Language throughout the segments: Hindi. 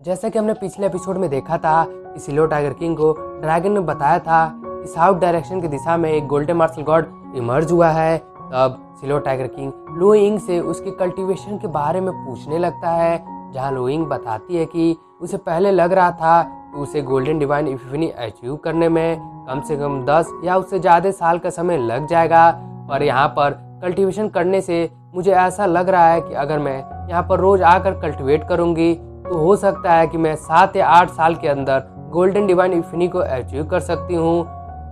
जैसा कि हमने पिछले एपिसोड में देखा था कि सिल्वर टाइगर किंग को ड्रैगन ने बताया था कि साउथ डायरेक्शन की दिशा में एक गोल्डन मार्शल गॉड इमर्ज हुआ है। तब सिल्वर टाइगर किंग लू यिंग से उसके कल्टीवेशन के बारे में पूछने लगता है, जहां लू यिंग बताती है कि उसे पहले लग रहा था कि उसे गोल्डन डिवाइन इपिफनी अचीव करने में कम से कम 10 या उससे ज़्यादा साल का समय लग जाएगा, पर यहाँ पर कल्टीवेशन करने से मुझे ऐसा लग रहा है कि अगर मैं यहाँ पर रोज आकर कल्टीवेट करूँगी तो हो सकता है कि मैं 7 या 8 साल के अंदर गोल्डन डिवाइन इपिफनी को अचीव कर सकती हूँ।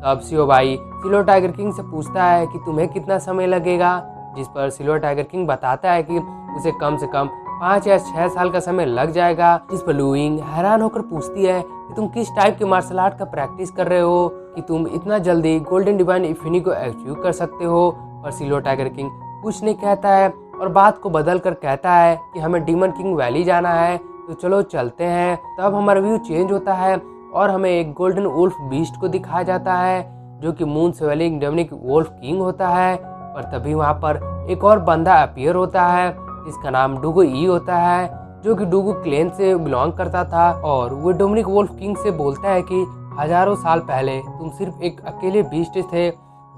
तब शियोबाई सिल्वर टाइगर किंग से पूछता है कि तुम्हें कितना समय लगेगा, जिस पर सिल्वर टाइगर किंग बताता है कि उसे कम से कम 5 या 6 साल का समय लग जाएगा। जिस पर लू यिंग हैरान होकर पूछती है कि तुम किस टाइप के मार्शल आर्ट का प्रैक्टिस कर रहे हो कि तुम इतना जल्दी गोल्डन डिवाइन इपिफनी को अचीव कर सकते हो। और सिल्वर टाइगर किंग कुछ नहीं कहता है और बात को बदल कर कहता है कि हमें डीमन किंग वैली जाना है, तो चलो चलते हैं। तब हमारा व्यू चेंज होता है और हमें एक गोल्डन वुल्फ बीस्ट को दिखाया जाता है जो कि moon swelling Dominic wolf king होता है। पर तभी वहाँ पर एक और बंदा अपीयर होता है जिसका नाम डुगो ई होता है, जो कि डुगो क्लेन से बिलोंग करता था। और वो डोमिनिक वुल्फ किंग से बोलता है कि हजारों साल पहले तुम सिर्फ एक अकेले बीस्ट थे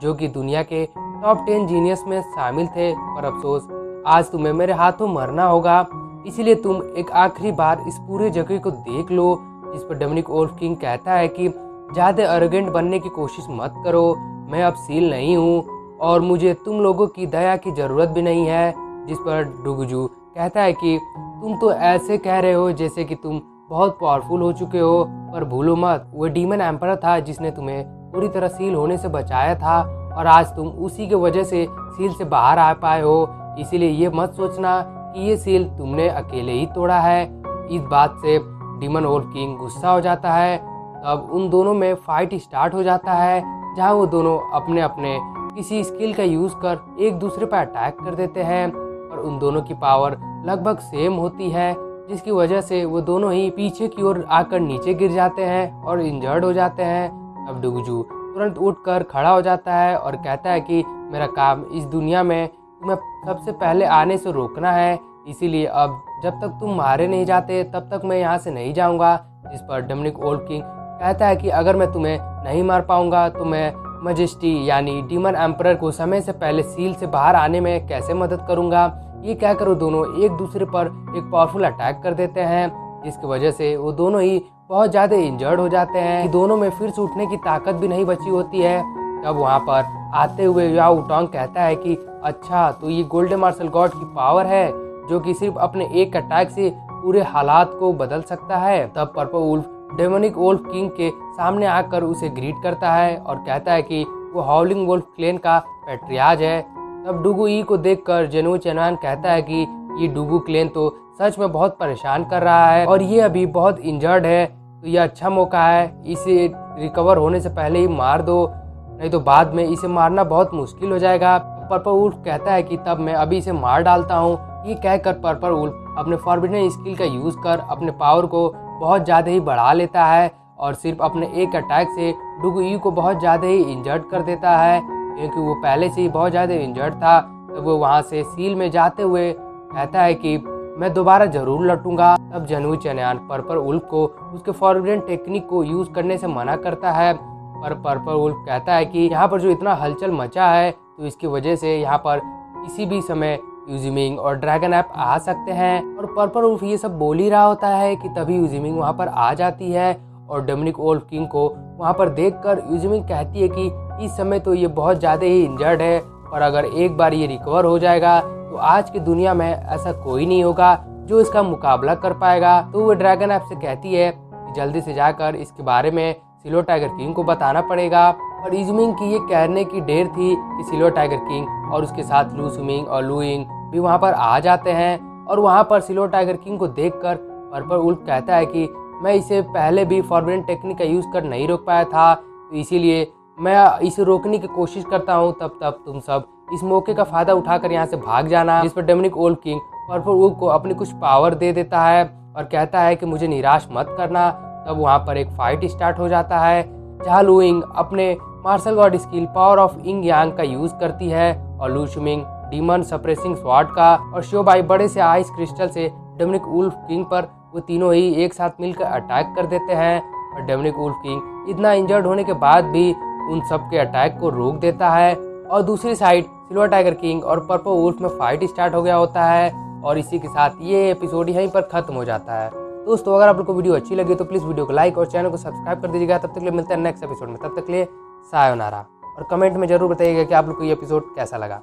जो कि दुनिया के टॉप 10 जीनियस में शामिल थे, पर अफसोस आज तुम्हें मेरे हाथों मरना होगा, इसीलिए तुम एक आखिरी बार इस पूरे जगह को देख लो। इस पर डोमिनिक वुल्फ किंग कहता है कि ज़्यादा अरोगेंट बनने की कोशिश मत करो, मैं अब सील नहीं हूँ और मुझे तुम लोगों की दया की ज़रूरत भी नहीं है। जिस पर डुगजू कहता है कि तुम तो ऐसे कह रहे हो जैसे कि तुम बहुत पावरफुल हो चुके हो, पर भूलो मत वो डीमन एम्परर था जिसने तुम्हें पूरी तरह सील होने से बचाया था और आज तुम उसी के वजह से सील से बाहर आ पाए हो, इसीलिए ये मत सोचना कि ये सील तुमने अकेले ही तोड़ा है। इस बात से डीमन वुल्फ किंग गुस्सा हो जाता है। तब उन दोनों में फाइट स्टार्ट हो जाता है, जहां वो दोनों अपने अपने किसी स्किल का यूज कर एक दूसरे पर अटैक कर देते हैं और उन दोनों की पावर लगभग सेम होती है, जिसकी वजह से वो दोनों ही पीछे की ओर आकर नीचे गिर जाते हैं और इंजर्ड हो जाते हैं। अब डुगजू तुरंत उठकर खड़ा हो जाता है और कहता है कि मेरा काम इस दुनिया में तुम्हें सबसे पहले आने से रोकना है, इसीलिए अब जब तक तुम मारे नहीं जाते तब तक मैं यहाँ से नहीं जाऊँगा। जिस पर डोमिनिक वुल्फ किंग कहता है कि अगर मैं तुम्हें नहीं मार पाऊंगा तो मैं मैजेस्टी यानी डीमन एम्परर को समय से पहले सील से बाहर आने में कैसे मदद करूंगा। ये कहकर वो दोनों एक दूसरे पर एक पावरफुल अटैक कर देते हैं, जिसकी वजह से वो दोनों ही बहुत ज़्यादा इंजर्ड हो जाते हैं कि दोनों में फिर से उठने की ताकत भी नहीं बची होती है। तब वहाँ पर आते हुए याओ टोंग कहता है कि अच्छा तो ये गोल्डन मार्शल गॉड की पावर है जो कि सिर्फ अपने एक अटैक से पूरे हालात को बदल सकता है। तब purple wolf Dominic wolf king के सामने आकर उसे ग्रीट करता है और कहता है कि वो हाउलिंग वुल्फ क्लेन का पैट्रियार्च है। तब डुगू ई को देखकर जेनु चेनान कहता है कि ये डुगू क्लेन तो सच में बहुत परेशान कर रहा है और ये अभी बहुत इंजर्ड है, तो ये अच्छा मौका है, इसे रिकवर होने से पहले ही मार दो, नहीं तो बाद में इसे मारना बहुत मुश्किल हो जाएगा। पर्पल वुल्फ कहता है कि तब मैं अभी इसे मार डालता हूँ। ये कहकर पर्पल वुल्फ अपने फॉरबिडन स्किल का यूज कर अपने पावर को बहुत ज़्यादा ही बढ़ा लेता है और सिर्फ अपने एक अटैक से डुगू ई को बहुत ज़्यादा ही इंजर्ड कर देता है, क्योंकि वो पहले से ही बहुत ज़्यादा इंजर्ड था। तो वो वहाँ से सील में जाते हुए कहता है कि मैं दोबारा जरूर लौटूंगा। तब जेनु चेनान पर्पल वुल्फ को उसके फॉरबिडन टेक्निक को यूज करने से मना करता है, पर पर्पल वुल्फ कहता है कि यहाँ पर जो इतना हलचल मचा है तो इसकी वजह से यहाँ पर किसी भी समय यूजिमिंग और ड्रैगन ऐप आ सकते हैं। और पर्पल वुल्फ ये सब बोल ही रहा होता है कि तभी यूजिमिंग वहाँ पर आ जाती है और डोमिनिक वुल्फ किंग को वहाँ पर देखकर यूजिमिंग कहती है कि इस समय तो ये बहुत ज़्यादा ही इंजर्ड है, पर अगर एक बार ये रिकवर हो जाएगा तो आज की दुनिया में ऐसा कोई नहीं होगा जो इसका मुकाबला कर पाएगा। तो वो ड्रैगन ऐप से कहती है कि जल्दी से जाकर इसके बारे में सिल्वर टाइगर किंग को बताना पड़ेगा। और यूजिमिंग की ये कहने की देर थी कि सिल्वर टाइगर किंग और उसके साथ लू सुमिंग और लू यिंग भी वहाँ पर आ जाते हैं और वहाँ पर सिल्वर टाइगर किंग को देखकर पर्पल वुल्फ कहता है कि मैं इसे पहले भी फॉरबिडन टेक्निक का यूज़ कर नहीं रोक पाया था, तो इसीलिए मैं इसे रोकने की कोशिश करता हूँ। तब तुम सब इस मौके का फ़ायदा उठाकर यहाँ से भाग जाना। जिस पर Dominic wolf king purple wolf को अपनी कुछ पावर दे देता है और कहता है कि मुझे निराश मत करना। तब वहाँ पर एक फाइट स्टार्ट हो जाता है जहाँ लू यिंग अपने martial god skill power of yin yang का यूज करती है और लू सुमिंग डीमन सप्रेसिंग स्वॉर्ड का और शियोबाई बड़े से आइस क्रिस्टल से डोमिनिक वुल्फ किंग पर वो तीनों ही एक साथ मिलकर अटैक कर देते हैं और डोमिनिक वुल्फ किंग इतना इंजर्ड होने के बाद भी उन सब के अटैक को रोक देता है। और दूसरी साइड सिल्वर टाइगर किंग और पर्पल वुल्फ में फाइट स्टार्ट हो गया होता है और इसी के साथ ये एपिसोड यहीं पर खत्म हो जाता है। दोस्तों अगर आप लोग को वीडियो अच्छी लगी तो प्लीज़ वीडियो को लाइक और चैनल को सब्सक्राइब कर दीजिएगा। तब तक के लिए मिलते हैं नेक्स्ट एपिसोड में, तब तक के लिए सायोनारा। और कमेंट में जरूर बताइएगा कि आप लोग को ये एपिसोड कैसा लगा।